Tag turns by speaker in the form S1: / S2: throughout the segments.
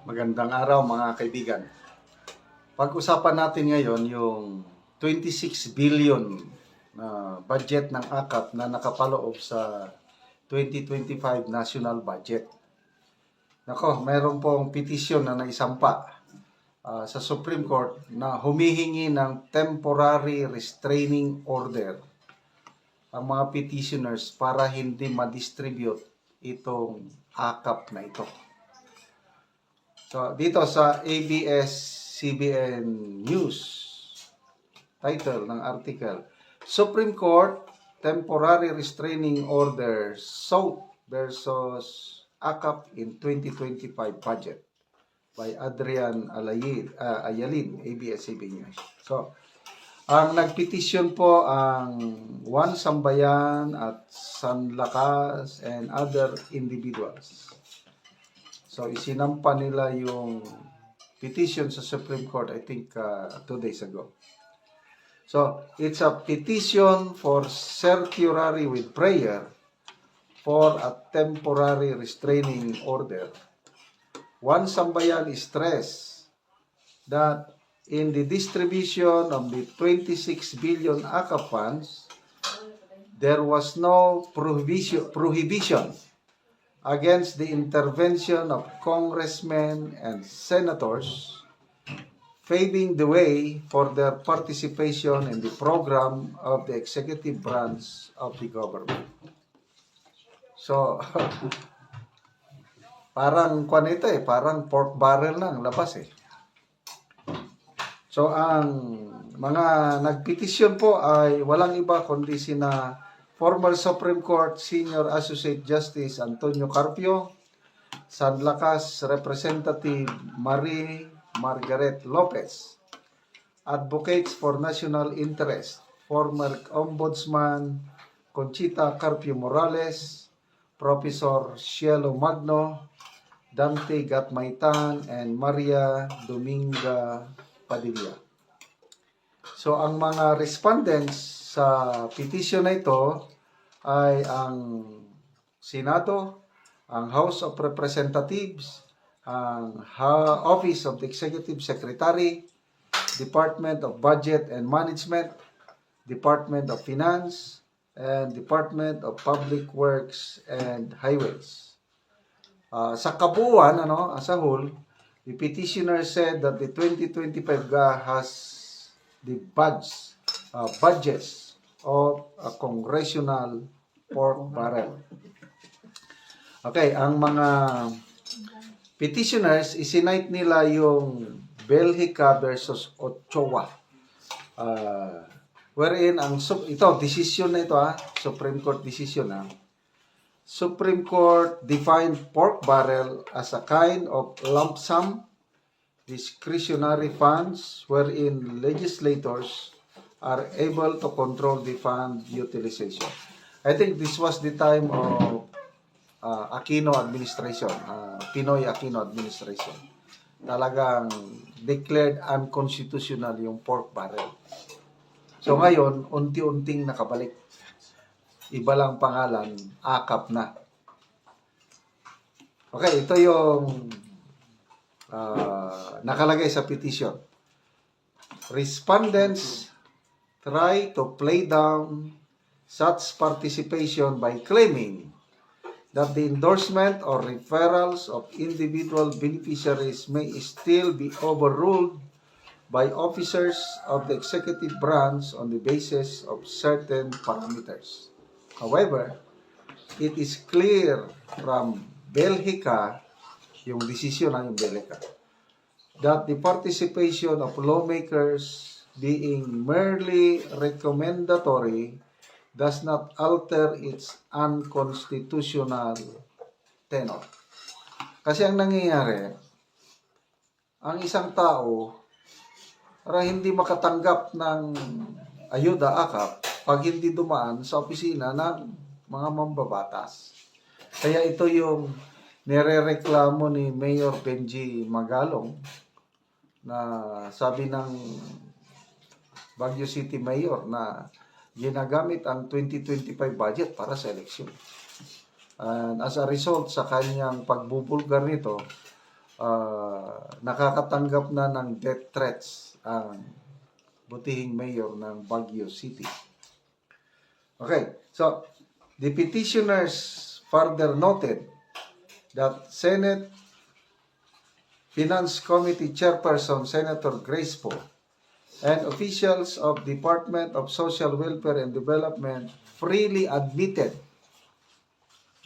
S1: Magandang araw mga kaibigan. Pag-usapan natin ngayon yung 26 billion na budget ng AKAP na nakapaloob sa 2025 national budget. Nako, mayroon pong petisyon na naisampa sa Supreme Court na humihingi ng temporary restraining order ang mga petitioners para hindi ma-distribute itong AKAP na ito. So, dito sa ABS-CBN News, title ng article, Supreme Court Temporary Restraining Order sought versus AKAP in 2025 Budget by Adrian Ayalin, ABS-CBN News. So, ang nagpetisyon po ang Juan Sambayan at San Lakas and other individuals. So, isinampa nila yung petition sa Supreme Court, I think, 2 days ago. So, it's a petition for certiorari with prayer for a temporary restraining order. Juan Sambayan stressed that in the distribution of the 26 billion AKAP funds, there was no prohibition against the intervention of congressmen and senators, paving the way for their participation in the program of the executive branch of the government. So, parang parang pork barrel na ang labas eh. So, ang mga nagpetisyon po ay walang iba kundi sina former Supreme Court Senior Associate Justice Antonio Carpio, San Lakas Representative Marie Margaret Lopez, Advocates for National Interest, former Ombudsman Conchita Carpio Morales, Professor Cielo Magno, Dante Gatmaitan, and Maria Dominga Padilla. So, ang mga respondents sa petition na ito ay ang Senado, ang House of Representatives, ang Office of the Executive Secretary, Department of Budget and Management, Department of Finance, and Department of Public Works and Highways. Sa kabuuan, as a whole, the petitioner said that the 2025 GA has the budgets of a congressional pork barrel. Okay, ang mga petitioners, isinite nila yung Belhica versus Ochoa. Wherein, ito, decision na ito, Supreme Court decision Supreme Court defined pork barrel as a kind of lump sum discretionary funds wherein legislators are able to control the fund utilization. I think this was the time of Aquino administration, Pinoy Aquino administration. Talagang declared unconstitutional yung pork barrel. So ngayon, unti-unting nakabalik. Iba lang pangalan, AKAP na. Okay, ito yung nakalagay sa petition. Respondents try to play down such participation by claiming that the endorsement or referrals of individual beneficiaries may still be overruled by officers of the executive branch on the basis of certain parameters. However, it is clear from Belhica, yung desisyon ng Belhica, that the participation of lawmakers being merely recommendatory does not alter its unconstitutional tenor. Kasi ang nangyayari, ang isang tao para hindi makatanggap ng ayuda AKAP pag hindi dumaan sa opisina ng mga mambabatas. Kaya ito yung nirereklamo ni Mayor Benji Magalong na sabi ng Baguio City Mayor na ginagamit ang 2025 budget para sa eleksyon. And as a result sa kanyang pagbubulgar nito, nakakatanggap na ng death threats ang butihing mayor ng Baguio City. Okay, so the petitioners further noted that Senate Finance Committee Chairperson Senator Grace Poe and officials of Department of Social Welfare and Development freely admitted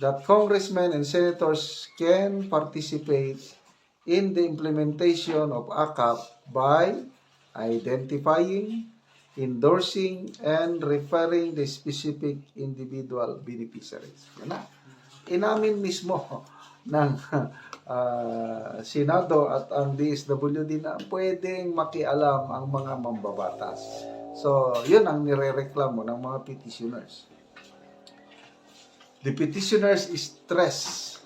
S1: that congressmen and senators can participate in the implementation of AKAP by identifying, endorsing, and referring the specific individual beneficiaries. Yan na. Inamin mismo ng Senado at ang DSWD na pwedeng makialam ang mga mambabatas. So, yun ang nirereklamo ng mga petitioners. The petitioners stress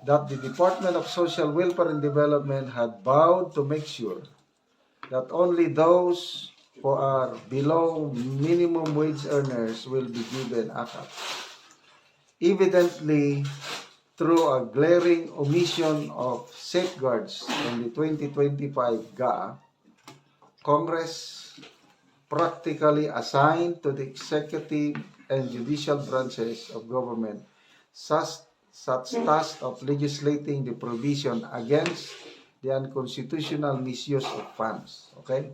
S1: that the Department of Social Welfare and Development had vowed to make sure that only those who are below minimum wage earners will be given AKAP. Evidently, through a glaring omission of safeguards in the 2025 GAA, Congress practically assigned to the executive and judicial branches of government such task of legislating the provision against the unconstitutional misuse of funds. Okay?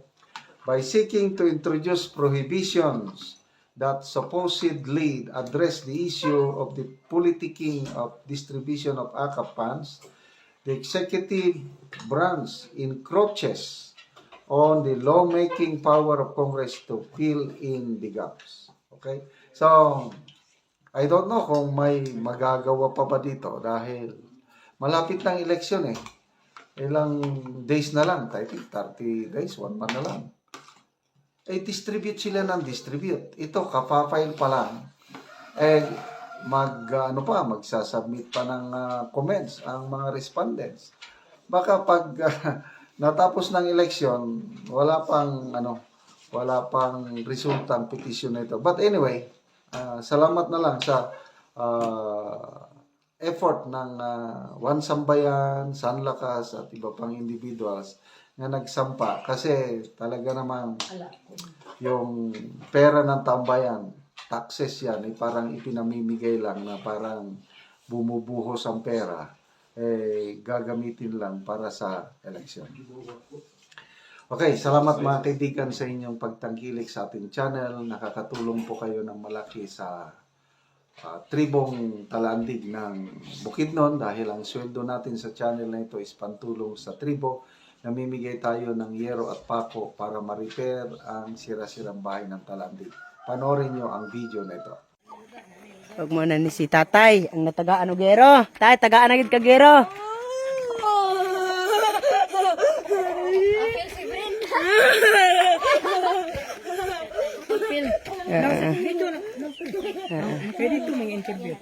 S1: By seeking to introduce prohibitions that supposedly address the issue of the politicking of distribution of AKAP funds, the executive branch encroaches on the lawmaking power of Congress to fill in the gaps. Okay? So, I don't know kung may magagawa pa ba dito dahil malapit ng eleksyon eh. Ilang days na lang, I think 30 days, 1 month na lang. Distribute sila ng distribute. Ito, kapafile pa lang. Magsasubmit pa ng comments ang mga respondents. Baka pag natapos ng eleksyon, wala pang resulta ang petition na ito. But anyway, salamat na lang sa effort ng One Sambayan, Sanlakas at iba pang individuals na nagsampa kasi talaga namang yung pera ng tambayan, taxes yan, parang ipinamimigay lang na parang bumubuhos ang pera, gagamitin lang para sa eleksyon. Okay, salamat mga kaibigan sa inyong pagtangkilik sa ating channel. Nakakatulong po kayo ng malaki sa tribong Talandig ng Bukidnon dahil ang sweldo natin sa channel na ito is pantulong sa tribo. Namimigay tayo ng yero at pako para ma-repair ang sira-sirang bahay ng Talandig. Panoorin nyo ang video na ito.
S2: Huwag mo na ni si tatay, ang natagaan o gero. Tay, tagaan na gid ka gero. Pwede ito may interview.